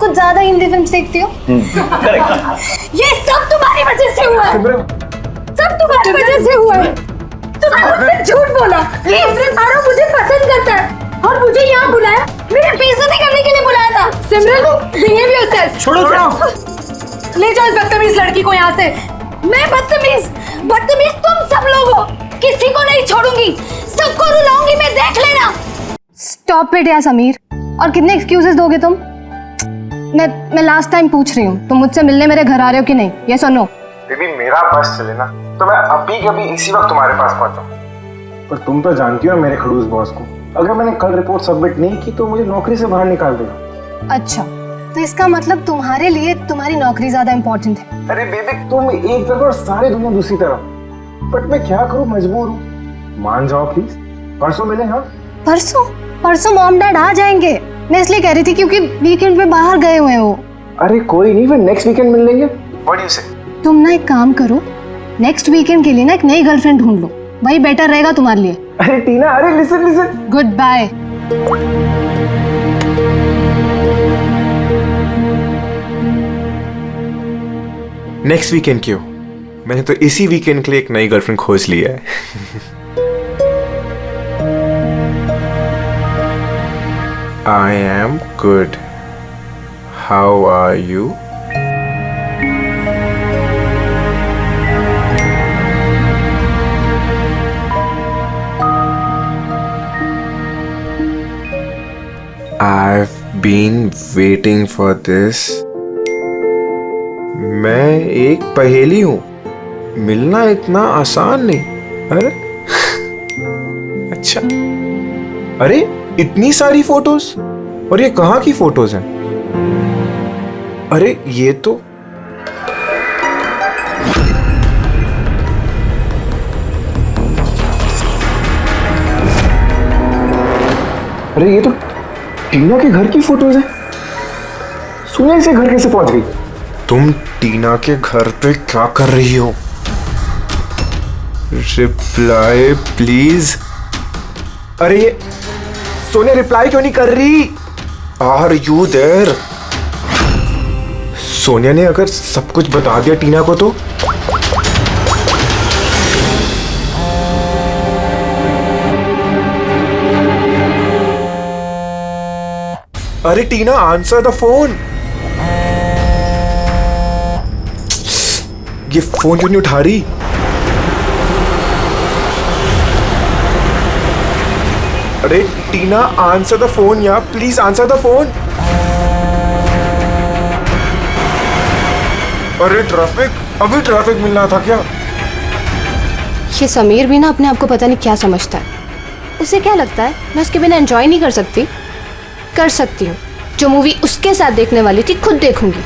कुछ ज्यादा हिंदी फिल्म देखती हो। ये सब तुम्हारी वजह से हुआ है, सब तुम्हारी वजह से हुआ है। तुमने मुझसे झूठ बोला। आरव मुझे पसंद करता है और मुझे यहाँ बुलाया, मेरी बेइज्जती करने के लिए बुलाया था। सिमरन, बिहेव योरसेल्फ। छोड़ो। ले जाओ इस बदतमीज लड़की को यहाँ से। मैं बदतमीज तुम सब लोग हो। किसी को नहीं छोड़ूंगी, सबको रुलाऊंगी मैं, देख लेना। स्टॉप इट यार समीर। और कितने एक्सक्यूजेस दोगे तुम? मैं लास्ट टाइम पूछ रही हूँ, तुम मुझसे मिलने मेरे घर आ रहे हो कि नहीं? ये सुनो बेबी, मेरा बस चले ना तो मैं अभी के अभी इसी वक्त तुम्हारे पास पहुंचा। पर तुम तो जानती हो मेरे खड़ूस बॉस को, अगर मैंने कल रिपोर्ट सबमिट नहीं की तो मुझे नौकरी से बाहर निकाल देगा। अच्छा, तो इसका मतलब तुम्हारे लिए तुम्हारी नौकरी ज्यादा इम्पोर्टेंट है। अरे बेबी, तुम एक तरफ और सारी दुनिया दूसरी तरफ। बट मैं क्या करूं, मजबूर हूं। मान जाओ प्लीज, परसों मिले। हाँ परसों मॉम डैड आ जाएंगे। मैं इसलिए कह रही थी क्योंकि वीकेंड पे बाहर गए हुए हैं वो। अरे कोई नहीं, फिर नेक्स्ट वीकेंड मिल लेंगे। व्हाट डू यू से? तुम ना एक काम करो, नेक्स्ट वीकेंड के लिए ना एक नई गर्लफ्रेंड ढूंढ लो, वही बेटर रहेगा तुम्हारे लिए। अरे टीना, अरे listen. Good bye. Next weekend क्यों? मैंने तो इसी वीकेंड के लिए एक नई गर्लफ्रेंड खोज लिया है। I am good. How are you? I've been waiting for this. मैं एक पहेली हूं, मिलना इतना आसान नहीं। अरे अच्छा, अरे इतनी सारी फोटोज, और ये कहाँ की फोटोज हैं? अरे ये तो टीना के घर की फोटोज हैं। सुनिए, इसे घर कैसे पहुंच गई? तुम टीना के घर पे क्या कर रही हो? Reply please. अरे ये सोनिया रिप्लाई क्यों नहीं कर रही? Are you there? सोनिया ने अगर सब कुछ बता दिया टीना को तो? अरे टीना, आंसर द फोन। ये फोन क्यों नहीं उठा रही? अरे टीना, आंसर द फोन यार, प्लीज आंसर द फोन। अरे अभी ट्रैफिक मिलना था क्या? ये समीर भी ना अपने आप को पता नहीं क्या समझता है। उसे क्या लगता है मैं उसके बिना एंजॉय नहीं कर सकती? कर सकती हूँ। जो मूवी उसके साथ देखने वाली थी खुद देखूंगी।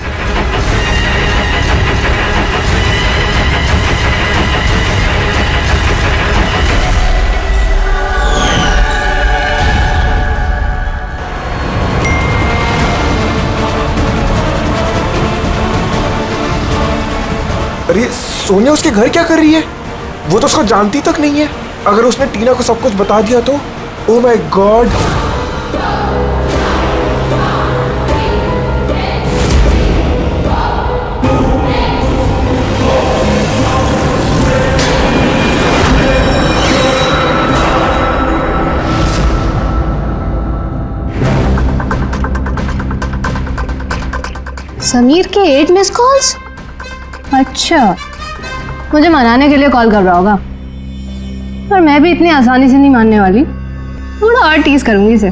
अरे सोनिया उसके घर क्या कर रही है? वो तो उसको जानती तक नहीं है। अगर उसने टीना को सब कुछ बता दिया तो? Oh my God. समीर के 8 मिस कॉल्स। अच्छा, मुझे मनाने के लिए कॉल कर रहा होगा, पर मैं भी इतनी आसानी से नहीं मानने वाली। थोड़ा और टीज करूंगी इसे।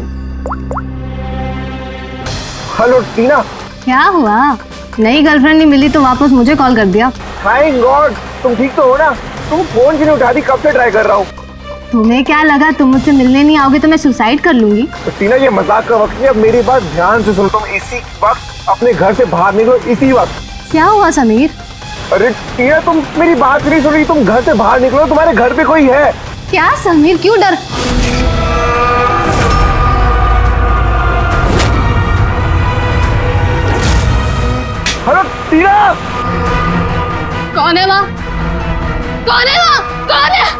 हेलो टीना। क्या हुआ? नई गर्लफ्रेंड नहीं मिली तो वापस मुझे कॉल कर दिया। थैंक गॉड, तुम ठीक तो हो ना? तुम फोन क्यों नहीं उठा दी? कब से ट्राई कर रहा हूँ। तुम्हें क्या लगा तुम मुझसे मिलने नहीं आओगे तो मैं सुसाइड कर लूंगी? तो टीना, ये मजाक का वक्त नहीं, अब मेरी बात ध्यान से सुनो। तुम इसी वक्त अपने घर से बाहर निकलो, इसी वक्त। क्या हुआ समीर? अरे टीना, तुम मेरी बात नहीं सुन रही। तुम घर से बाहर निकलो, तुम्हारे घर पे कोई है। क्या समीर, क्यों डर? हेलो टीना। कौन है वहाँ? कौन है वहाँ? कौन है?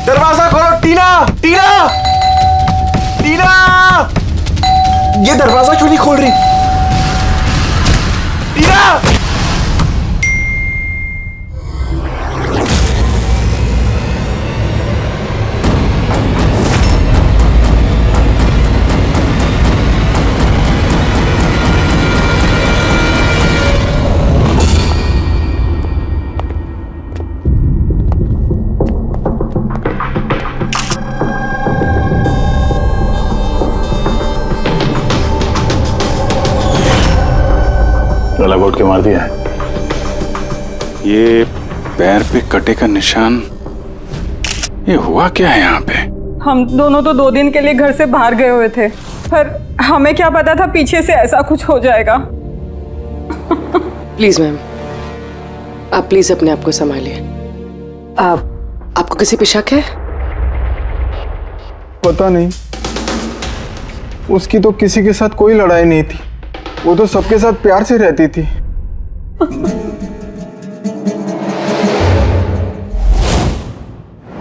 दरवाजा खोलो टीना, टीना, टीना, ये दरवाजा क्यों नहीं खोल रही? टीना! गला घोट के मार दिया है। ये पैर पे कटे का निशान, ये हुआ क्या है यहाँ पे? हम दोनों तो 2 दिन के लिए घर से बाहर गए हुए थे, पर हमें क्या पता था पीछे से ऐसा कुछ हो जाएगा। प्लीज मैम, आप प्लीज अपने आप को संभालिए। आपको किसी पे शक है? पता नहीं, उसकी तो किसी के साथ कोई लड़ाई नहीं थी, वो तो सबके साथ प्यार से रहती थी।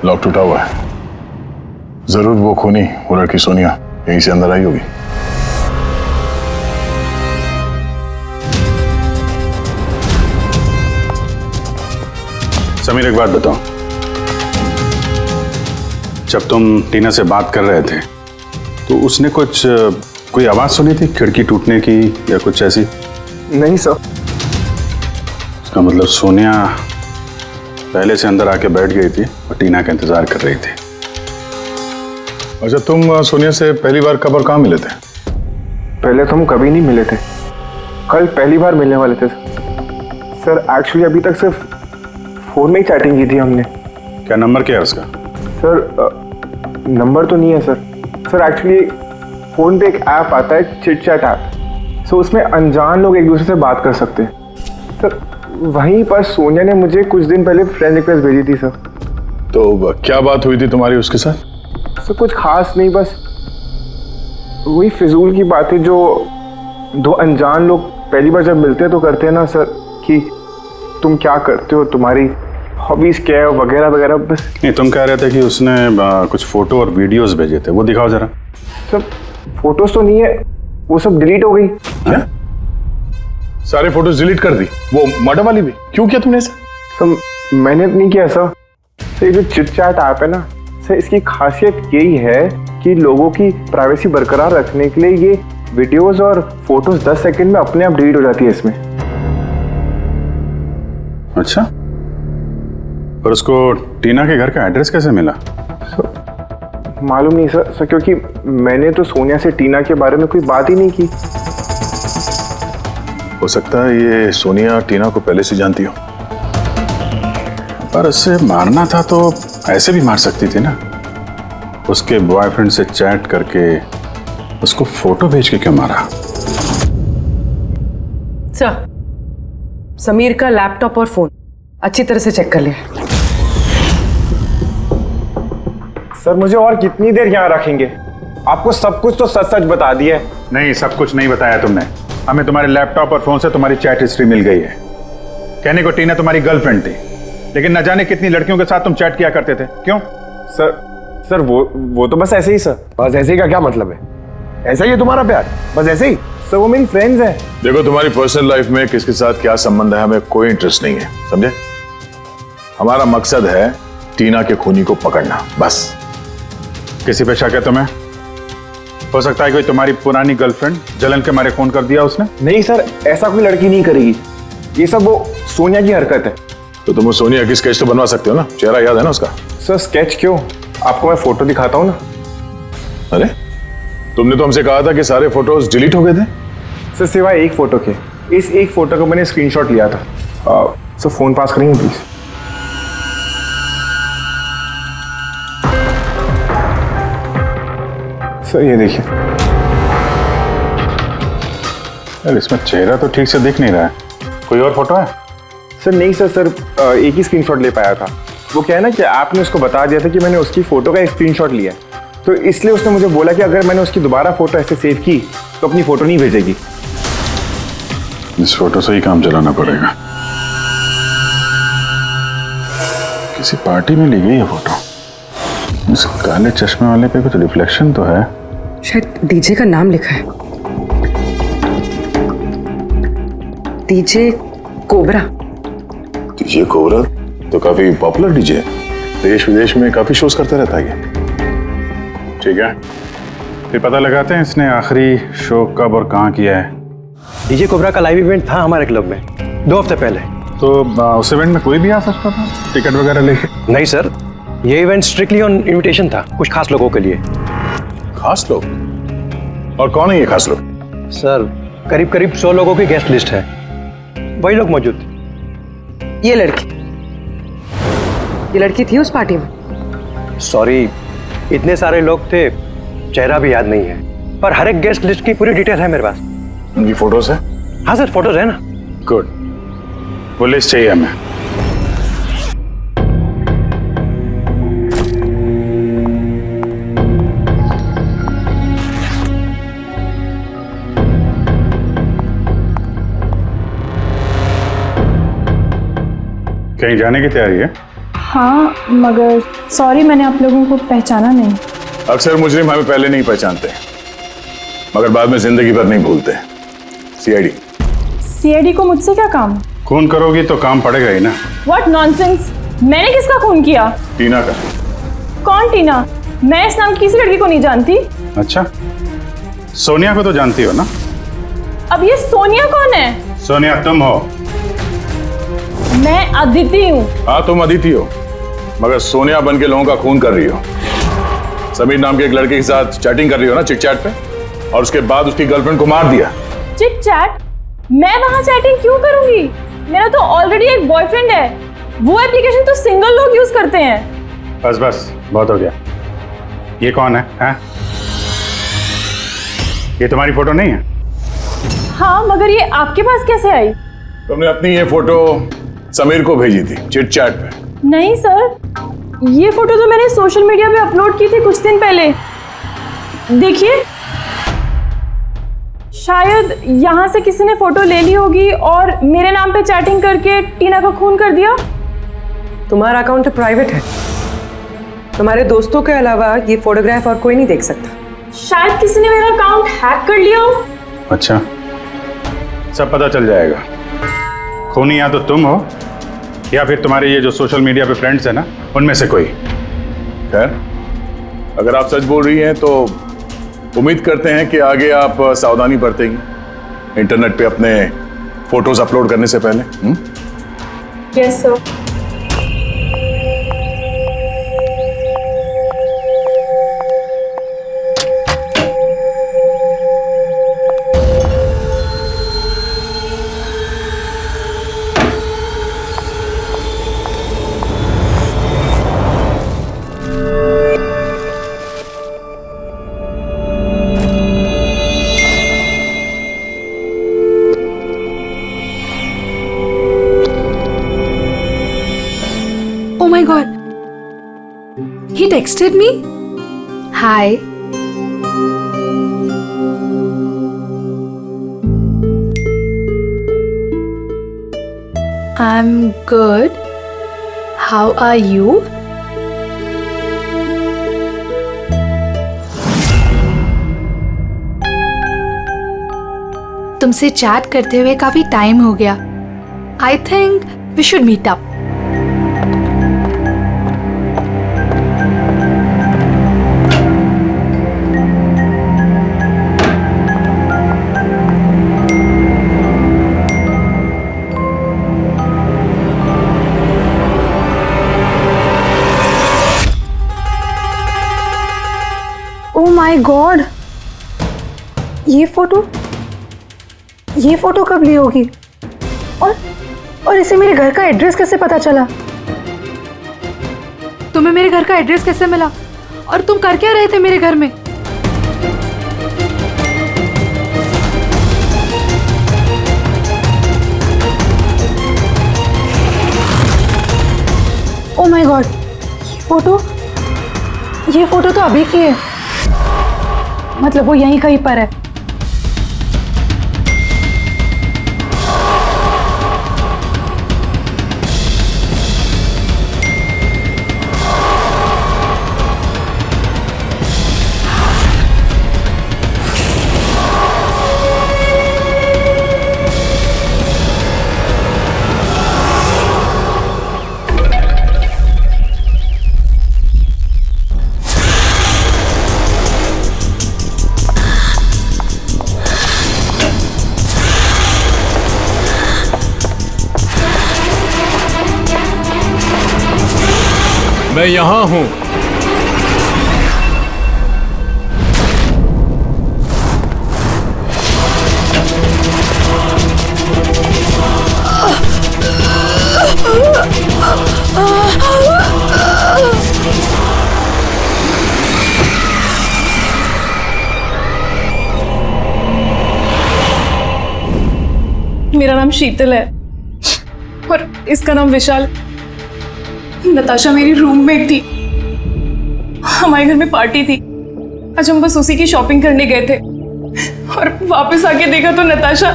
लॉक टूटा हुआ है, जरूर वो खूनी, वो लड़की सोनिया यहीं से अंदर आई होगी। समीर एक बात बताओ, जब तुम टीना से बात कर रहे थे तो उसने कोई आवाज सुनी थी खिड़की टूटने की या कुछ ऐसी? नहीं सर। उसका मतलब सोनिया पहले से अंदर आके बैठ गई थी और टीना का इंतजार कर रही थी। अच्छा, तुम सोनिया से पहली बार कब और कहाँ मिले थे? पहले तो हम कभी नहीं मिले थे, कल पहली बार मिलने वाले थे सर। एक्चुअली अभी तक सिर्फ फोन में ही चैटिंग की थी हमने। क्या नंबर क्या है उसका? सर नंबर तो नहीं है सर। सर एक्चुअली फोन पे एक ऐप आता है, चिट चैट ऐप। सो उसमें अनजान लोग एक दूसरे से बात कर सकते हैं सर। वहीं पर सोनिया ने मुझे कुछ दिन पहले फ्रेंड रिक्वेस्ट भेजी थी सर। तो क्या बात हुई थी तुम्हारी उसके साथ? सर कुछ खास नहीं, बस वही फिजूल की बात है जो 2 अनजान लोग पहली बार जब मिलते हैं तो करते हैं ना सर, कि तुम क्या करते हो, तुम्हारी हॉबीज क्या है, वगैरह वगैरह। बस नहीं, तुम कह रहे थे कि उसने कुछ फोटो और वीडियोस भेजे थे, वो दिखाओ जरा। सर फोटोज तो नहीं है, वो सब डिलीट हो गई। क्या? सारे फोटोज डिलीट कर दी, वो मर्डर वाली भी? क्यों किया तुमने ऐसा? सर मैंने नहीं किया सर। सर ये जो चिट चैट ऐप है ना सर, इसकी खासियत यही है कि लोगों की प्राइवेसी बरकरार रखने के लिए ये वीडियोस और फोटोज 10 सेकंड में अपने आप डिलीट हो जाती है इसमें। अच्छा, और उसको टीना के घर का एड्रेस कैसे मिला? मालूम नहीं सर, क्योंकि मैंने तो सोनिया से टीना के बारे में कोई बात ही नहीं की। हो सकता है ये सोनिया टीना को पहले से जानती हो, पर उससे मारना था तो ऐसे भी मार सकती थी ना। उसके बॉयफ्रेंड से चैट करके उसको फोटो भेज के क्यों मारा? सर, समीर का लैपटॉप और फोन अच्छी तरह से चेक कर लिया। सर मुझे और कितनी देर यहाँ रखेंगे? आपको सब कुछ तो सच सच बता दिया है। नहीं, सब कुछ नहीं बताया तुमने। हमें तुम्हारे लैपटॉप और फोन से तुम्हारी चैट हिस्ट्री मिल गई है। कहने को टीना तुम्हारी गर्लफ्रेंड थी, लेकिन न जाने कितनी लड़कियों के साथ तुम चैट किया करते थे। क्यों? सर वो तो बस ऐसे ही सर। बस ऐसे ही का क्या मतलब है? ऐसा ही है तुम्हारा प्यार? बस ऐसे ही? सर वो मेरी फ्रेंड्स हैं। देखो, तुम्हारी पर्सनल लाइफ में किसके साथ क्या संबंध है हमें कोई इंटरेस्ट नहीं है, समझे? हमारा मकसद है टीना के खूनी को पकड़ना, बस। किसी पे शक है तुम्हें? हो सकता है कोई तुम्हारी पुरानी गर्लफ्रेंड जलन के मारे फोन कर दिया उसने। नहीं सर, ऐसा कोई लड़की नहीं करेगी। ये सब वो सोनिया की हरकत है। तो तुम सोनिया की स्केच तो बनवा सकते हो ना, चेहरा याद है ना उसका? सर स्केच क्यों, आपको मैं फोटो दिखाता हूँ ना। अरे, तुमने तो हमसे कहा था कि सारे फोटोज डिलीट हो गए थे। सर सिवाय एक फोटो के, इस एक फोटो का मैंने स्क्रीनशॉट लिया था। सर फोन पास करेंगे प्लीज? सर ये देखिए। यार इसमें चेहरा तो ठीक से दिख नहीं रहा है, कोई और फोटो है? सर नहीं सर, एक ही स्क्रीनशॉट ले पाया था। वो क्या है ना कि आपने उसको बता दिया था कि मैंने उसकी फोटो का एक स्क्रीनशॉट लिया है, तो इसलिए उसने मुझे बोला कि अगर मैंने उसकी दोबारा फोटो ऐसे सेव की तो अपनी फोटो नहीं भेजेगी। इस फोटो से ही काम चलाना पड़ेगा। किसी पार्टी में ली गई है फोटो। इस काले चश्मे वाले पे कुछ रिफ्लेक्शन तो है। शायद डीजे का नाम लिखा है, डीजे कोबरा। डीजे कोबरा तो काफी पॉपुलर डीजे है, देश विदेश में काफी शोज करता रहता है ये। ठीक है, फिर पता लगाते हैं इसने आखिरी शो कब और कहाँ किया है। डीजे कोबरा का लाइव इवेंट था हमारे क्लब में 2 हफ्ते पहले। तो उस इवेंट में कोई भी आ सकता था टिकट वगैरह लेके? नहीं सर, ये इवेंट स्ट्रिक्टली ऑन इनविटेशन था, कुछ खास लोगों के लिए। खास लोग? और कौन है ये खास लोग? सर करीब करीब 100 लोगों की गेस्ट लिस्ट है, वही लोग मौजूद थे। ये लड़की थी उस पार्टी में? सॉरी, इतने सारे लोग थे, चेहरा भी याद नहीं है, पर हर एक गेस्ट लिस्ट की पूरी डिटेल है मेरे पास। उनकी फोटोज है? हाँ सर, फोटोज है ना। गुड, वो लिस्ट चाहिए हमें। कहीं जाने की तैयारी है? हाँ, मगर सॉरी मैंने आप लोगों को पहचाना नहीं। अक्सर मुजरिम हमें पहले नहीं पहचानते, मगर बाद में जिंदगी भर नहीं भूलते। सीआईडी। सीआईडी को मुझसे क्या काम? खून करोगी तो काम पड़ेगा ही ना। व्हाट नॉनसेंस, मैंने किसका खून किया? टीना का। कौन टीना? मैं इस नाम की किसी लड़की को नहीं जानती। अच्छा, सोनिया को तो जानती हो ना? अब ये सोनिया कौन है? सोनिया तुम हो। मैं अदिति हूँ। हाँ तुम अदिति हो, मगर सोनिया बन के लोगों का खून कर रही हो। समीर नाम के एक लड़के के साथ चैटिंग कर रही हो ना चिट चैट पे, और उसके बाद उसकी गर्लफ्रेंड को मार दिया। Chit chat? मैं वहाँ चैटिंग क्यों करूंगी? मेरा तो ऑलरेडी एक बॉयफ्रेंड है। वो एप्लीकेशन तो सिंगल लोग यूज करते हैं। बस बस, बहुत हो गया। ये कौन है? हैं? ये तुम्हारी फोटो नहीं है? हाँ, मगर ये आपके पास कैसे आई? तुमने अपनी ये फोटो समीर को भेजी थी चिट चैट पे। नहीं सर, ये फोटो तो मैंने सोशल मीडिया पे अपलोड की थी कुछ दिन पहले। देखिए, शायद यहाँ से किसी ने फोटो ले ली होगी और मेरे नाम पे चैटिंग करके टीना का खून कर दिया। तुम्हारा अकाउंट प्राइवेट है, तुम्हारे दोस्तों के अलावा ये फोटोग्राफ और कोई नहीं देख सकता। शायद किसी ने मेरा अकाउंट हैक कर लिया हो। अच्छा, सब पता चल जाएगा। खूनी या तो तुम हो या फिर तुम्हारे ये जो सोशल मीडिया पे फ्रेंड्स है ना, उनमें से कोई। खैर, अगर आप सच बोल रही हैं तो उम्मीद करते हैं कि आगे आप सावधानी बरतेंगी इंटरनेट पे अपने फोटोज अपलोड करने से पहले। Yes sir. Oh my god. He texted me? Hi. I'm good. How are you? तुमसे चैट करते हुए काफी टाइम हो गया। I think we should meet up. Oh my God, ये फोटो कब ली होगी? और इसे मेरे घर का एड्रेस कैसे पता चला? तुम्हें मेरे घर का एड्रेस कैसे मिला? और तुम कर क्या रहे थे मेरे घर में? ओह माय गॉड, ये फोटो तो अभी की है। मतलब वो यहीं कहीं पर है। मैं यहां हूं। मेरा नाम शीतल है और इसका नाम विशाल। नताशा मेरी रूममेट थी। हमारे घर में पार्टी थी। आज हम बस उसी की शॉपिंग करने गए थे और वापस आके देखा तो नताशा।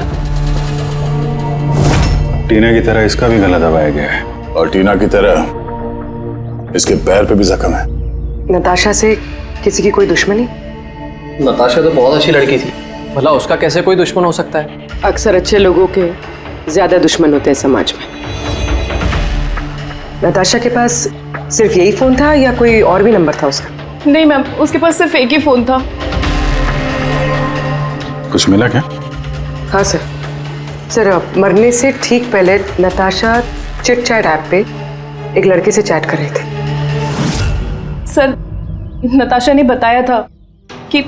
टीना की तरह इसका भी गला दबाया गया है और टीना की तरह इसके पैर पे भी जख्म है। नताशा से किसी की कोई दुश्मनी? नताशा तो बहुत अच्छी लड़की थी, भला उसका कैसे कोई दुश्मन हो सकता है? अक्सर अच्छे लोगों के ज्यादा दुश्मन होते हैं समाज में। नताशा के पास सिर्फ यही फोन था या कोई और भी नंबर था उसका? नहीं मैम, उसके पास सिर्फ एक ही फोन था। कुछ मिला क्या? हाँ सर। सर मरने से ठीक पहले नताशा चिट चैट ऐप पे एक लड़के से चैट कर रही थी। सर नताशा ने बताया था कि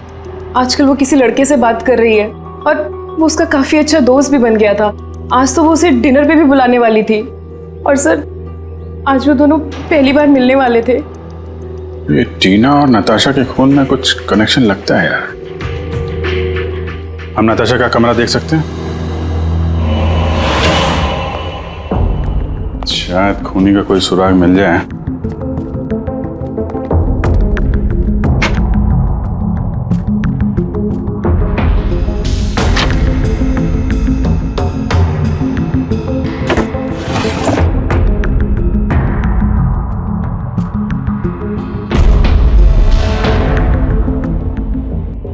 आजकल वो किसी लड़के से बात कर रही है और वो उसका काफी अच्छा दोस्त भी बन गया था। आज तो वो उसे डिनर पे भी बुलाने वाली थी और सर आज वो दोनों पहली बार मिलने वाले थे। ये टीना और नताशा के खून में कुछ कनेक्शन लगता है यार। हम नताशा का कमरा देख सकते हैं? शायद खूनी का कोई सुराग मिल जाए।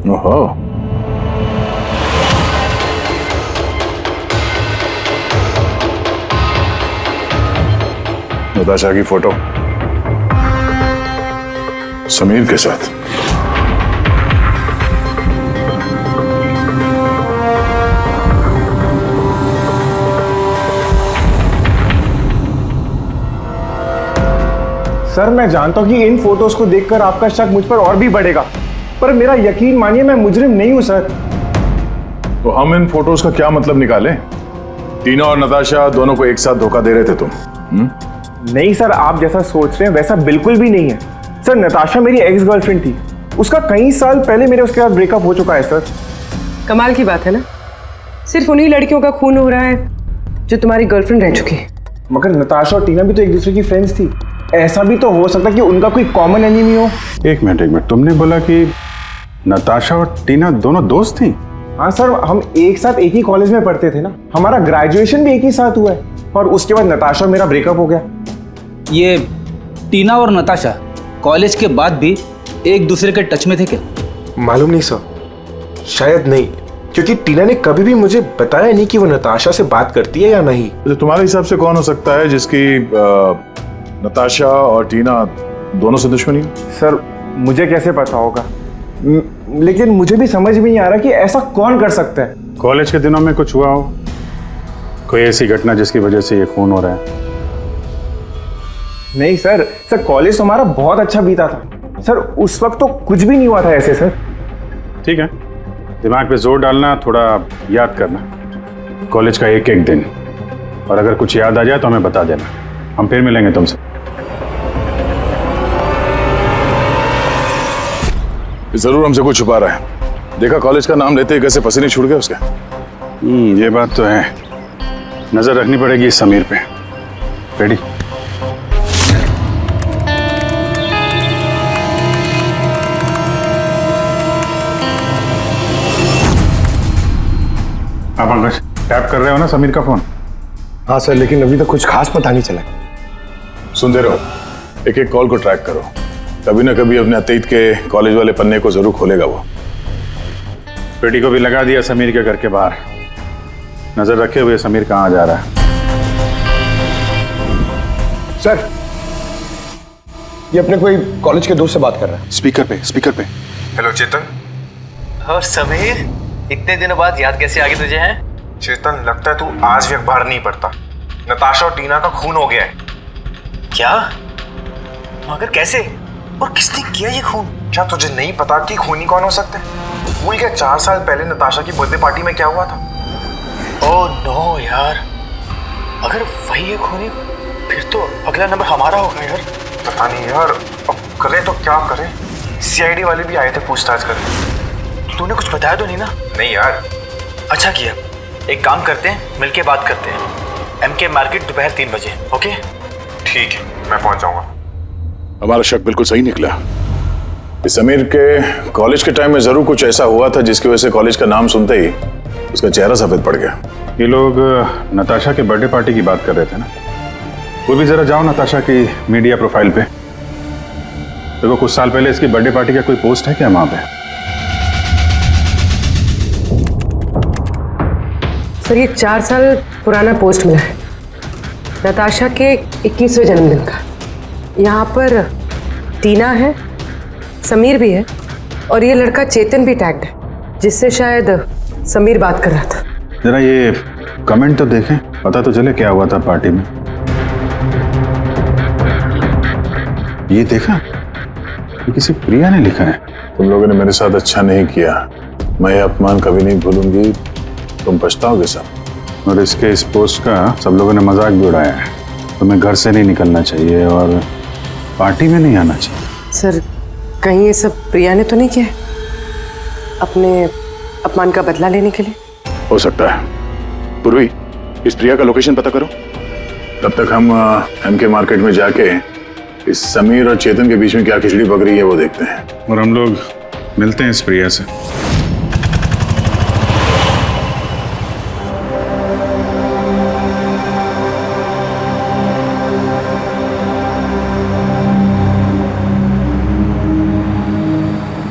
ओहो, नताशा की फोटो समीर के साथ। सर मैं जानता हूँ कि इन फोटोज को देखकर आपका शक मुझ पर और भी बढ़ेगा, पर मेरा यकीन मानिए मैं मुजरिम नहीं हूं सर। तो हम इन फोटोज का क्या मतलब निकालें? टीना और नताशा दोनों को एक साथ धोखा दे रहे थे तुम? नहीं सर, आप जैसा सोच रहे हैं वैसा बिल्कुल भी नहीं है सर। नताशा मेरी एक्स गर्लफ्रेंड थी, उसका कई साल पहले मेरे उसके साथ ब्रेकअप हो चुका है सर। कमाल की बात है ना, सिर्फ उन्हीं लड़कियों का खून हो रहा है जो तुम्हारी गर्लफ्रेंड रह चुकी है। मगर नताशा और टीना भी तो एक दूसरे की फ्रेंड्स थी। ऐसा भी तो हो सकता है कि उनका कोई कॉमन एनिमी हो। एक मिनट, तुमने बोला कि नताशा और टीना दोनों दोस्त थी? हाँ सर, हम एक साथ एक ही कॉलेज में पढ़ते थे ना, हमारा ग्रेजुएशन भी एक ही साथ हुआ है और उसके बाद नताशा और मेरा ब्रेकअप हो गया। ये टीना और नताशा कॉलेज के बाद भी एक दूसरे के टच में थे क्या? मालूम नहीं सर, शायद नहीं, क्योंकि टीना ने कभी भी मुझे बताया नहीं कि वो नताशा से बात करती है या नहीं। तो तुम्हारे हिसाब से कौन हो सकता है जिसकी नताशा और टीना दोनों से दुश्मनी हो? सर मुझे कैसे पता होगा, लेकिन मुझे भी समझ में नहीं आ रहा कि ऐसा कौन कर सकता है। कॉलेज के दिनों में कुछ हुआ हो, कोई ऐसी घटना जिसकी वजह से ये खून हो रहा है? नहीं सर, कॉलेज हमारा बहुत अच्छा बीता था सर, उस वक्त तो कुछ भी नहीं हुआ था ऐसे सर। ठीक है, दिमाग पे जोर डालना, थोड़ा याद करना कॉलेज का एक एक दिन, और अगर कुछ याद आ जाए तो हमें बता देना, हम फिर मिलेंगे तुमसे। जरूर हमसे कुछ छुपा रहा है। देखा कॉलेज का नाम लेते ही कैसे पसीने छूट गए उसके। ये बात तो है, नजर रखनी पड़ेगी इस समीर पे। रेडी? आप अंकज टैप कर रहे हो ना समीर का फोन? हाँ सर, लेकिन अभी तक कुछ खास पता नहीं चला। सुनते रहो, एक एक कॉल को ट्रैक करो, कभी ना कभी अपने अतीत के कॉलेज वाले पन्ने को जरूर खोलेगा वो। पेटी को भी लगा दिया समीर के घर के बाहर, नजर रखे हुए समीर कहाँ जा रहा है। सर ये अपने कोई कॉलेज के दोस्त से बात कर रहा है। स्पीकर पे। हेलो चेतन। और समीर, इतने दिनों बाद याद कैसे आ गई तुझे? हैं चेतन, लगता है तू आज भी अखबार नहीं पढ़ता। नताशा और टीना का खून हो गया है। क्या? मगर कैसे और किसने किया ये खून? क्या तुझे नहीं पता कि खूनी कौन हो सकते हैं? भूल गया 4 साल पहले नताशा की बर्थडे पार्टी में क्या हुआ था? ओह नो यार, अगर वही है खूनी फिर तो अगला नंबर हमारा होगा यार। पता नहीं यार, अब करें तो क्या करें? सीआईडी वाले भी आए थे पूछताछ करने। तूने कुछ बताया तो नहीं ना? नहीं यार। अच्छा किया, एक काम करते हैं, मिलके बात करते हैं। एमके मार्केट दोपहर 3 बजे। ओके ठीक है, मैं पहुंच जाऊंगा। हमारा शक बिल्कुल सही निकला। इस समीर के कॉलेज के टाइम में जरूर कुछ ऐसा हुआ था जिसकी वजह से कॉलेज का नाम सुनते ही उसका चेहरा सफेद पड़ गया। ये लोग नताशा के बर्थडे पार्टी की बात कर रहे थे ना? वो भी जरा जाओ नताशा की मीडिया प्रोफाइल पे। देखो कुछ साल पहले इसकी बर्थडे पार्टी का कोई पोस्ट है क्या वहां पे? सर ये 4 साल पुराना पोस्ट मिला है, नताशा के 21वें जन्मदिन का। यहाँ पर टीना है, समीर भी है और ये लड़का चेतन भी टैग्ड है, जिससे शायद समीर बात कर रहा था। जरा ये कमेंट तो देखें, पता तो चले क्या हुआ था पार्टी में। ये देखा, ये किसी प्रिया ने लिखा है। तुम लोगों ने मेरे साथ अच्छा नहीं किया, मैं ये अपमान कभी नहीं भूलूंगी, तुम पछताओगे सब। और इसके इस पोस्ट का सब लोगों ने मजाक भी उड़ाया है। तुम्हें घर से नहीं निकलना चाहिए और पार्टी में नहीं आना चाहिए। सर कहीं ये सब प्रिया ने तो नहीं किया है अपने अपमान का बदला लेने के लिए? हो सकता है। पूर्वी, इस प्रिया का लोकेशन पता करो। तब तक हम एमके मार्केट में जाके इस समीर और चेतन के बीच में क्या खिचड़ी पक रही है वो देखते हैं। और हम लोग मिलते हैं इस प्रिया से।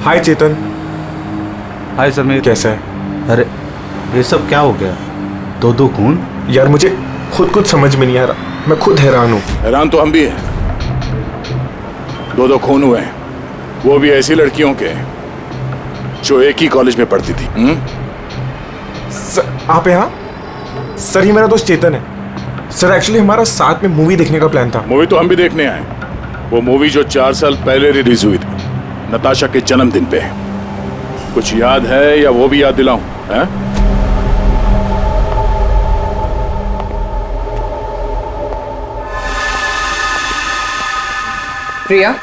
हाय चेतन। हाय समीर, कैसा है? अरे ये सब क्या हो गया? दो खून? यार मुझे खुद कुछ समझ में नहीं आ रहा, मैं खुद हैरान हूँ। हैरान तो हम भी हैं। 2 खून हुए हैं, वो भी ऐसी लड़कियों के जो एक ही कॉलेज में पढ़ती थी। सर आप यहाँ? सर ये मेरा दोस्त चेतन है। सर एक्चुअली हमारा साथ में मूवी देखने का प्लान था। मूवी तो हम भी देखने आए। वो मूवी जो 4 साल पहले रिलीज हुई थी नताशा के जन्मदिन पे। कुछ याद है या वो भी याद दिलाऊं? हैं? प्रिया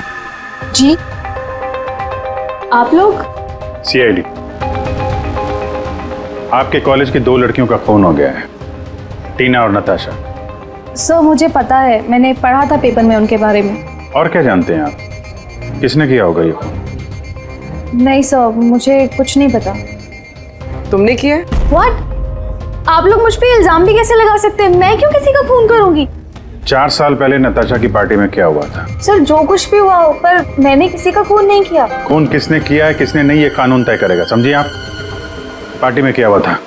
जी, आप लोग? सीआईडी, आपके कॉलेज की 2 लड़कियों का खून हो गया है, टीना और नताशा। सर मुझे पता है, मैंने पढ़ा था पेपर में उनके बारे में। और क्या जानते हैं आप? किसने किया होगा ये खून? नहीं सर, मुझे कुछ नहीं पता। तुमने किया है? व्हाट? आप लोग मुझ पे इल्जाम भी कैसे लगा सकते हैं? मैं क्यों किसी का खून करूंगी? 4 साल पहले नताशा की पार्टी में क्या हुआ था? सर जो कुछ भी हुआ हो, पर मैंने किसी का खून नहीं किया। खून किसने किया है किसने नहीं, ये कानून तय करेगा, समझिए आप। पार्टी में क्या हुआ था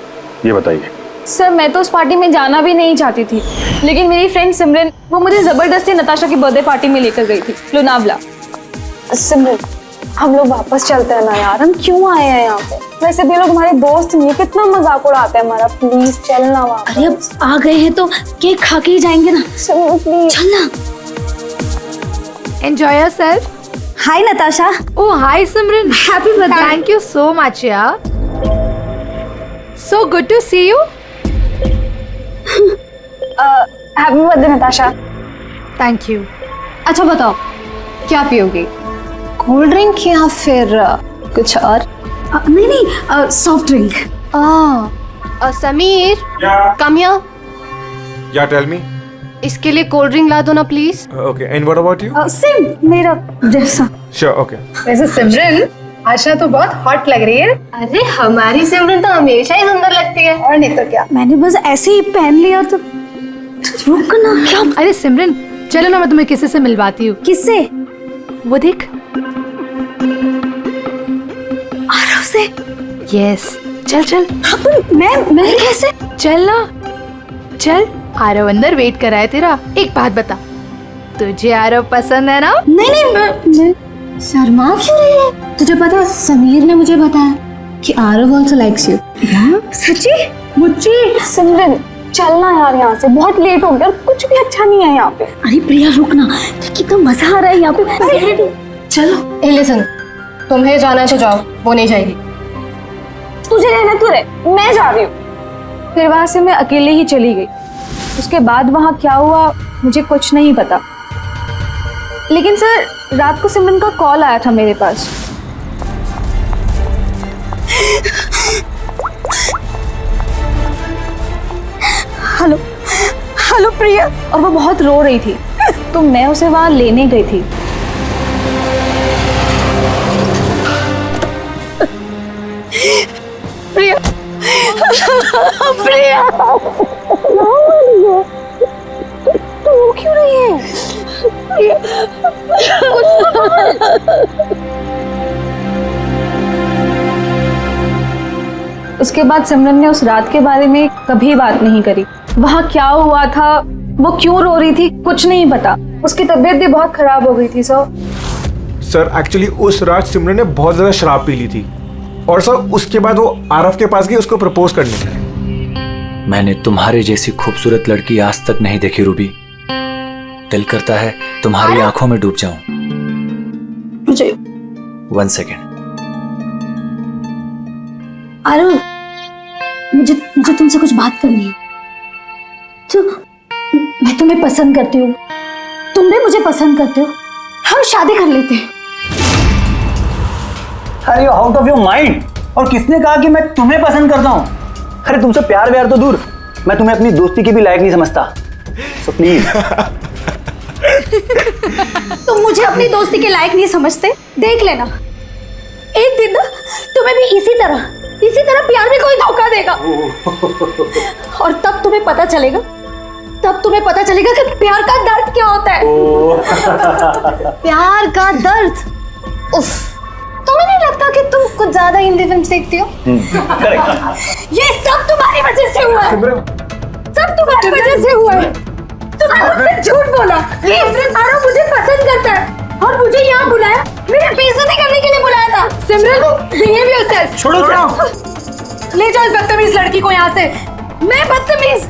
ये बताइए। सर मैं तो उस पार्टी में जाना भी नहीं चाहती थी, लेकिन मेरी फ्रेंड सिमरन वो मुझे जबरदस्ती नताशा की बर्थडे पार्टी में लेकर गई थी, लोनावला। सिमरन हम लोग वापस चलते हैं ना यार, हम क्यों आए हैं यहाँ पे? वैसे भी लोग हमारे दोस्त नहीं, कितना मजाक उड़ाते हैं हमारा। प्लीज चलना वापस। अरे अब आ गए हैं तो केक खा के ही जाएंगे ना। प्लीज चलना। Enjoy yourself. Hi Natasha. Oh, hi Simran. Happy birthday. Thank you so much, yeah. So good to see you. Happy birthday Natasha. Thank you. अच्छा बताओ क्या पियोगी? कोल्ड ड्रिंक या फिर कुछ और? नहीं soft drink. Sameer, come here. या टेल मी। इसके लिए कोल्ड ड्रिंक ला दो ना please. Okay, and what about you? Same मेरा जैसा। Sure, okay. वैसे सिमरन आशा तो बहुत हॉट लग रही है। अरे हमारी सिमरन तो हमेशा ही सुंदर लगती है, और नहीं तो क्या। मैंने बस ऐसे ही पहन लिया तो रुक ना। क्या? अरे सिमरन चलो ना, मैं तुम्हें किसी से मिलवाती हूँ। किससे? वो देख आरव से। यस, चल चल। मैं कैसे? चल ना, चल। आरव अंदर वेट कर रहा है तेरा। एक बात बता, तुझे आरव पसंद है ना? नहीं मैं शर्मा क्यों रही है? तुझे पता समीर ने मुझे बताया कि आरव आल्सो लाइक्स यू। सच्ची? मुझे? सिमरन चलना यार यहाँ से, बहुत लेट हो गया और कुछ भी अच्छा नहीं है यहाँ पे। अरे प्रिया रुकना, कितना मजा आ रहा है यहाँ पे। चलो। लिसन, तुम्हें जाना है तो जाओ, वो नहीं जाएगी। तुझे रहना तो रहे, मैं जा रही हूँ। फिर वहां से मैं अकेले ही चली गई। उसके बाद वहां क्या हुआ मुझे कुछ नहीं पता, लेकिन सर रात को सिमरन का कॉल आया था मेरे पास। हेलो हेलो प्रिया, और वो बहुत रो रही थी, तो मैं उसे वहां लेने गई थी। प्रिया प्रिया तू रो क्यों रही है? उसके बाद सिमरन ने उस रात के बारे में कभी बात नहीं करी। वहाँ क्या हुआ था, वो क्यों रो रही थी, कुछ नहीं पता। उसकी तबीयत भी बहुत खराब हो गई थी। सर एक्चुअली उस रात सिमरन ने बहुत ज्यादा शराब पी ली थी, और सर उसके बाद वो आरव के पास गई उसको प्रपोज करने। मैंने तुम्हारे जैसी खूबसूरत लड़की आज तक नहीं देखी रूबी। दिल करता है तुम्हारी आंखों में डूब जाऊं। मुझे 1 सेकेंड। आरव, मुझे तुमसे कुछ बात करनी है। तो मैं तुम्हें पसंद करती हूँ, तुम भी मुझे पसंद करते हो, हम शादी कर लेते हैं। अरे you out of your mind. और किसने कहा कि मैं तुम्हें पसंद करता हूँ? अरे तुमसे प्यार व्यार तो दूर, मैं तुम्हें अपनी दोस्ती के भी लायक नहीं समझता। So please. तुम मुझे अपनी दोस्ती के लायक नहीं समझते, देख लेना एक दिन ना तुम्हें भी इसी तरह प्यार में कोई धोखा देगा, और तब तुम्हें पता चलेगा कि प्यार का दर्द क्या होता है। प्यार का दर्द। उफ, तुम्हें नहीं लगता कि तुम कुछ ज्यादा हिंदी फिल्म देखती हो? ये सब तुम्हारी वजह से हुआ है, सब तुम्हारी वजह से हुआ है। तुमने मुझसे झूठ बोला। ये आरव मुझे पसंद करता है और मुझे यहाँ बुलाया, मेरे बेइज्जती करने के लिए बुलाया था। सिमरन, बिहेव योरसेल्फ। छोड़ो। ले जाओ इस बदतमीज लड़की को यहाँ से। मैं बदतमीज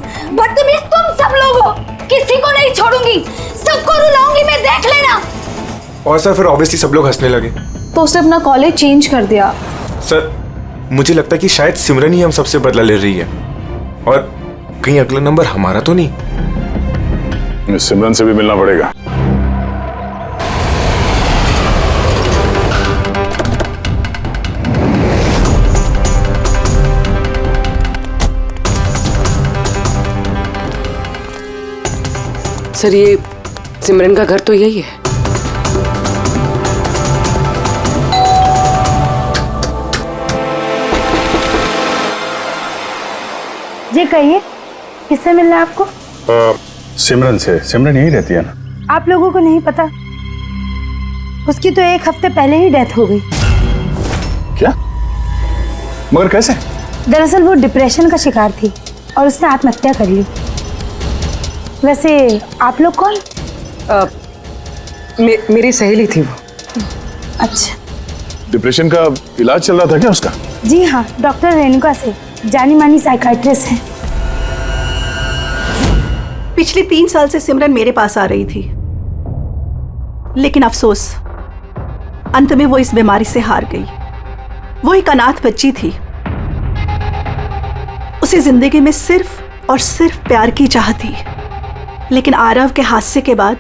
तुम सब लोग हो, किसी को नहीं छोड़ूंगी, सबको रुलाऊंगी मैं, देख लेना। और सर फिर ऑब्वियसली सब लोग हंसने लगे, तो उसने अपना कॉलेज चेंज कर दिया। सर मुझे लगता है कि शायद सिमरन ही हम सबसे बदला ले रही है, और कहीं अगला नंबर हमारा तो नहीं। सिमरन से भी मिलना पड़ेगा। सर ये सिमरन का घर तो यही है। जी कहिए, किससे मिलना है आपको? सिमरन से। सिमरन यही रहती है ना? आप लोगों को नहीं पता, उसकी तो 1 हफ्ते पहले ही डेथ हो गई। क्या? मगर कैसे? दरअसल वो डिप्रेशन का शिकार थी और उसने आत्महत्या कर ली। वैसे आप लोग कौन? मेरी सहेली थी वो। अच्छा। डिप्रेशन का इलाज चल रहा था क्या उसका? जी हाँ, डॉक्टर रेणुका से, जानी मानी साइकाइट्रिस्ट है। पिछले 3 साल से सिमरन मेरे पास आ रही थी, लेकिन अफसोस अंत में वो इस बीमारी से हार गई। वो एक अनाथ बच्ची थी, उसे जिंदगी में सिर्फ और सिर्फ प्यार की चाह थी, लेकिन आरव के हादसे के बाद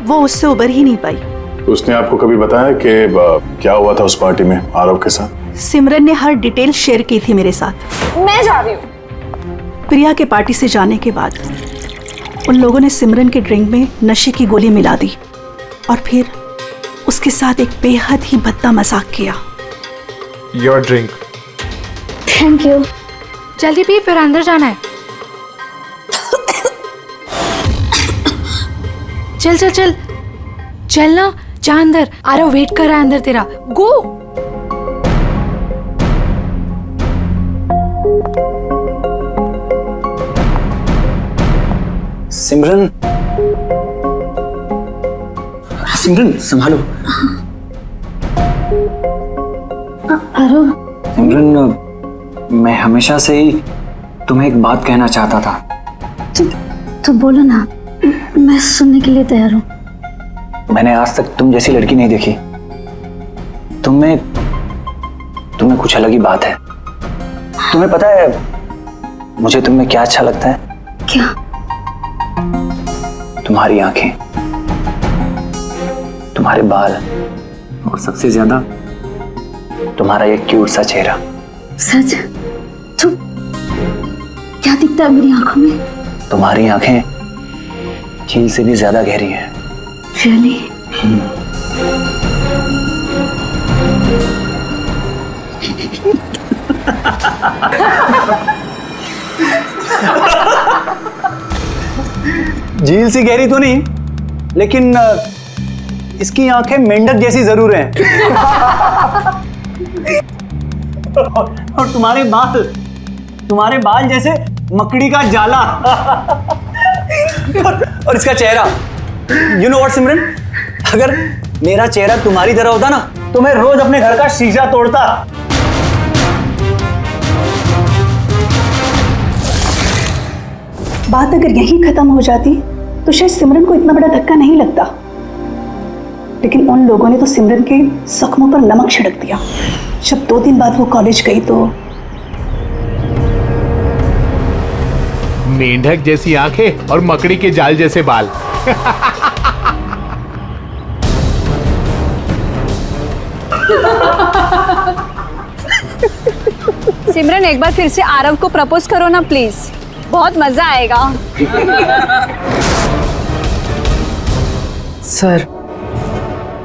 वो उससे उबर ही नहीं पाई। उसने आपको कभी बताया कि क्या हुआ था उस पार्टी में आरव के साथ? सिमरन ने हर डिटेल शेयर की थी मेरे साथ। मैं जा रही हूँ। प्रिया के पार्टी से जाने के बाद उन लोगों ने सिमरन के ड्रिंक में नशे की गोली मिला दी और फिर उसके साथ एक बेहद ही भद्दा मजाक किया। Your drink. Thank you. जल्दी पी, फिर अंदर जाना है। चल चल चल चल ना, जा अंदर। आरव वेट कर रहा है अंदर तेरा। गो। सिमरन, सिमरन संभालो। आरव। सिमरन, मैं हमेशा से ही तुम्हें एक बात कहना चाहता था। तो बोलो ना, मैं सुनने के लिए तैयार हूँ। मैंने आज तक तुम जैसी लड़की नहीं देखी। तुम्हें कुछ अलग ही बात है। तुम्हें पता है मुझे तुम में क्या अच्छा लगता है? क्या? तुम्हारी आंखें, तुम्हारे बाल और सबसे ज्यादा तुम्हारा ये क्यूट सा चेहरा। सच? तो क्या दिखता है मेरी आंखों में? तुम्हारी आंखें झील से भी ज्यादा गहरी हैं। Really? झील सी गहरी तो नहीं, लेकिन इसकी आंखें मेंढक जैसी जरूर हैं। और तुम्हारे बाल जैसे मकड़ी का जाला। और इसका चेहरा, यू नो व्हाट सिमरन, अगर मेरा चेहरा तुम्हारी तरह होता ना तो मैं रोज अपने घर का शीशा तोड़ता। बात अगर यही खत्म हो जाती तो शायद सिमरन को इतना बड़ा धक्का नहीं लगता, लेकिन उन लोगों ने तो सिमरन के जख्मों पर नमक छिड़क दिया। जब 2 दिन बाद वो कॉलेज गई तो मेंढक जैसी आंखें और मकड़ी के जाल जैसे बाल। सिमरन एक बार फिर से आरव को प्रपोज करो ना प्लीज, बहुत मजा आएगा। सर,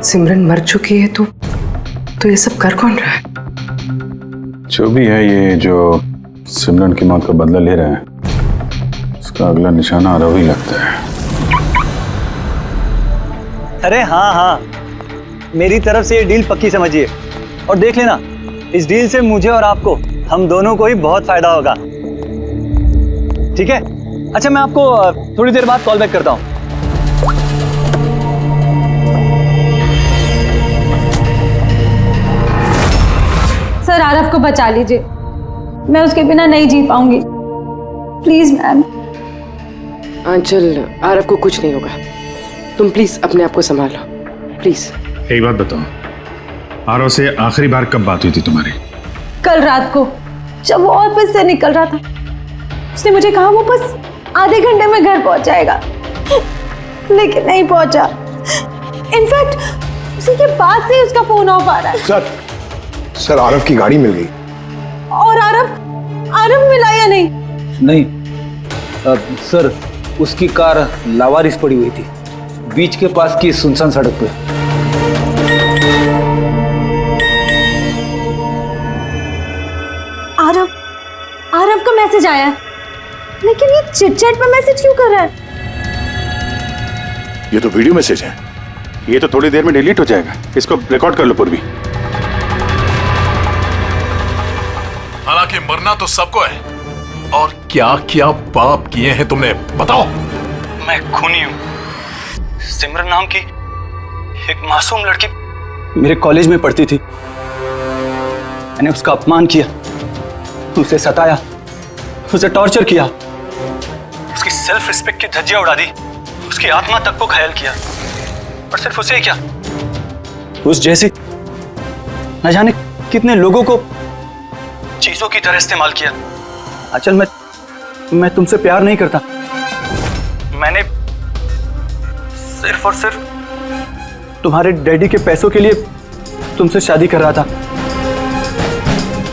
सिमरन मर चुकी है तो ये सब कर कौन रहा है? जो भी है, ये जो सिमरन की मौत का बदला ले रहा है, उसका अगला निशाना आरव ही लगता है। अरे हाँ, मेरी तरफ से ये डील पक्की समझिए और देख लेना, इस डील से मुझे और आपको, हम दोनों को ही बहुत फायदा होगा। ठीक है? अच्छा, मैं आपको थोड़ी देर बाद कॉल बैक करता हूँ। सर, आरव को बचा लीजिए, मैं उसके बिना नहीं जी पाऊंगी, प्लीज मैम। आंचल, आरव को कुछ नहीं होगा, तुम प्लीज अपने आप को संभालो, प्लीज। एक बात बताओ, आरव से आखिरी बार कब बात हुई थी तुम्हारी? कल रात को, जब वो ऑफिस से निकल रहा था। उसने मुझे कहा वो बस आधे घंटे में घर पहुंच जाएगा, लेकिन नहीं पहुंचा। इनफैक्ट उसी के बाद से उसका फोन ऑफ आ रहा है। सर, आरव की गाड़ी मिल गई। और आरव मिला या नहीं? नहीं सर, उसकी कार लावारिस पड़ी हुई थी बीच के पास की सुनसान सड़क पे। आरव का मैसेज आया है, लेकिन ये चिट-चैट पे मैसेज क्यों कर रहा है? ये तो वीडियो मैसेज है, ये तो थोड़ी देर में डिलीट हो जाएगा। इसको रिकॉर्ड कर लो पूर्वी। हालांकि मरना तो सबको है, और क्या क्या पाप किए हैं तुमने, बताओ। मैं खूनी हूं। सिमरन नाम की एक मासूम लड़की मेरे कॉलेज में पढ़ती थी। मैंने उसका अपमान किया, उसे सताया, उसे टॉर्चर किया, उसकी सेल्फ रिस्पेक्ट की धज्जियां उड़ा दी, उसकी आत्मा तक को घायल किया। और सिर्फ उसे क्या, उस जैसे न जाने कितने लोगों को चीजों की तरह इस्तेमाल किया। अचल, मैं तुमसे प्यार नहीं करता। मैंने सिर्फ और सिर्फ तुम्हारे डैडी के पैसों के लिए तुमसे शादी कर रहा था।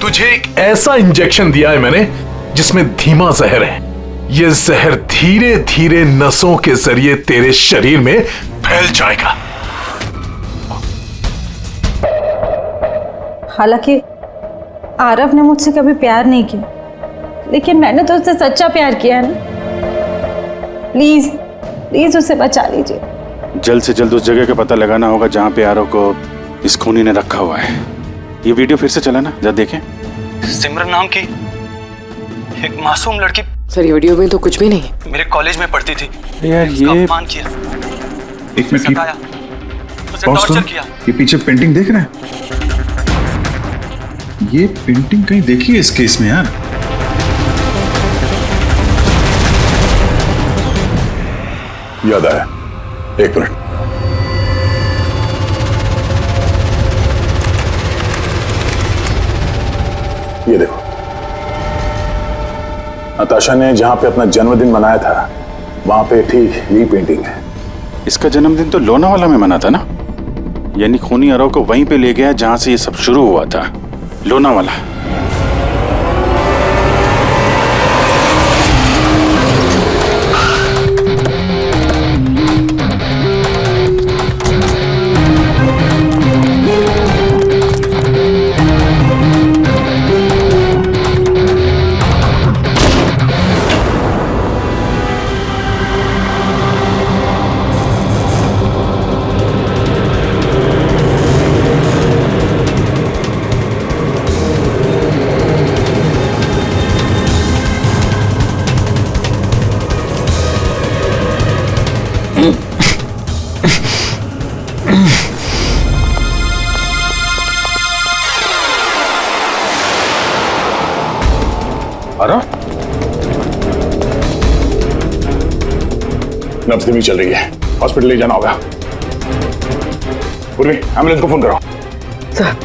तुझे एक ऐसा इंजेक्शन दिया है मैंने जिसमें धीमा जहर है। ये जहर धीरे धीरे नसों के जरिए तेरे शरीर में फैल जाएगा। हालांकि आरव ने मुझसे कभी प्यार नहीं किया, लेकिन मैंने तो उससे सच्चा प्यार किया है ना। प्लीज प्लीज उसे बचा लीजिए। जल्द से जल्द उस जगह का पता लगाना होगा जहां पे आरव को इस खूनी ने रखा हुआ है। ये वीडियो फिर से चला ना, जरा देखें। सिमरन नाम की एक मासूम लड़की, सर ये वीडियो में तो कुछ भी नहीं है। मेरे कॉलेज में पढ़ती थी। यार उसका ये अपमान किया, एक मिनट, सताया, उसे पॉज टॉर्चर करो। किया। ये पीछे पेंटिंग देख रहे हैं? ये पेंटिंग कहीं देखी है इस केस में यार। याद आया, एक मिनट। ये देखो, नताशा ने जहां पे अपना जन्मदिन मनाया था वहां पे ठीक यही पेंटिंग है। इसका जन्मदिन तो लोनावाला में मना था ना, यानी खूनी आरव को वहीं पे ले गया जहां से ये सब शुरू हुआ था, लोनावाला। नब्ज धीमी चल रही है, हॉस्पिटल ले जाना होगा। पूर्वी, एम्बुलेंस को फोन करो। सर।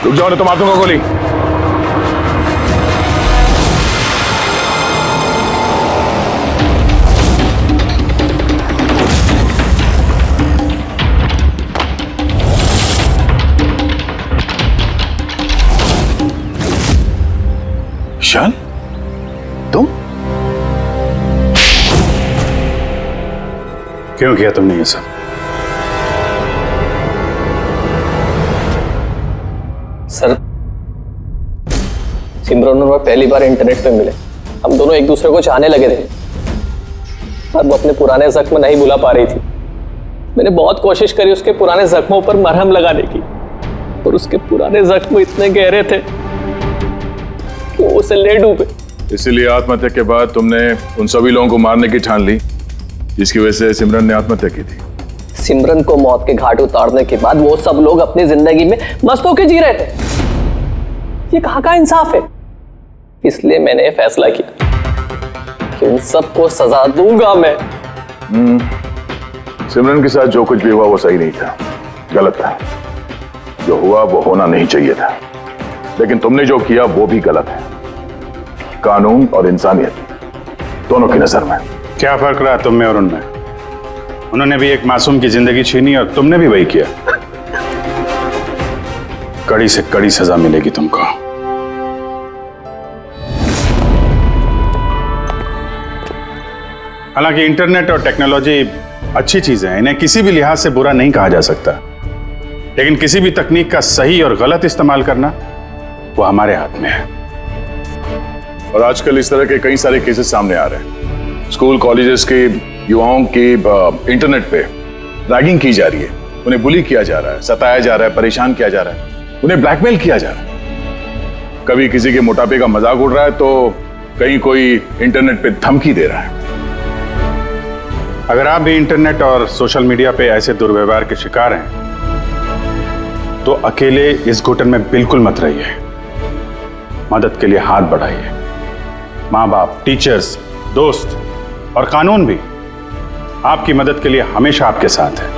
रुक जाओ, नहीं तो मार दूंगा गोली। शान, तुम क्यों किया तुमने ये सब? सर, सिमरन और मैं पहली बार इंटरनेट पे मिले। हम दोनों एक दूसरे को चाहने लगे थे, पर वो अपने पुराने जख्म नहीं भुला पा रही थी। मैंने बहुत कोशिश करी उसके पुराने जख्मों पर मरहम लगाने की, और उसके पुराने जख्म इतने गहरे थे कि वो उसे ले डूबे। इसीलिए आत्महत्या के बाद तुमने उन सभी लोगों को मारने की ठान ली जिसकी वजह से सिमरन ने आत्महत्या की थी। सिमरन को मौत के घाट उतारने के बाद वो सब लोग अपनी जिंदगी में मस्त होकर जी रहे थे। ये कहाँ का इंसाफ है? इसलिए मैंने ये फैसला किया कि उन सबको सजा दूंगा मैं। सिमरन के साथ जो कुछ भी हुआ वो सही नहीं था, गलत था। जो हुआ वो होना नहीं चाहिए था, लेकिन तुमने जो किया वो भी गलत है। कानून और इंसानियत दोनों की नजर में क्या फर्क रहा तुम में और उनमें? उन्होंने भी एक मासूम की जिंदगी छीनी और तुमने भी वही किया। कड़ी से कड़ी सजा मिलेगी तुमको। हालांकि इंटरनेट और टेक्नोलॉजी अच्छी चीजें हैं, इन्हें किसी भी लिहाज से बुरा नहीं कहा जा सकता, लेकिन किसी भी तकनीक का सही और गलत इस्तेमाल करना वो हमारे हाथ में है। और आजकल इस तरह के कई सारे केसेस सामने आ रहे हैं। स्कूल कॉलेजेस के युवाओं की इंटरनेट पे रैगिंग की जा रही है, उन्हें बुली किया जा रहा है, सताया जा रहा है, परेशान किया जा रहा है, उन्हें ब्लैकमेल किया जा रहा है। कभी किसी के मोटापे का मजाक उड़ रहा है तो कहीं कोई इंटरनेट पे धमकी दे रहा है। अगर आप भी इंटरनेट और सोशल मीडिया पे ऐसे दुर्व्यवहार के शिकार हैं तो अकेले इस घुटन में बिल्कुल मत रहिए। मदद के लिए हाथ बढ़ाइए। माँ बाप, टीचर्स, दोस्त और कानून भी आपकी मदद के लिए हमेशा आपके साथ है।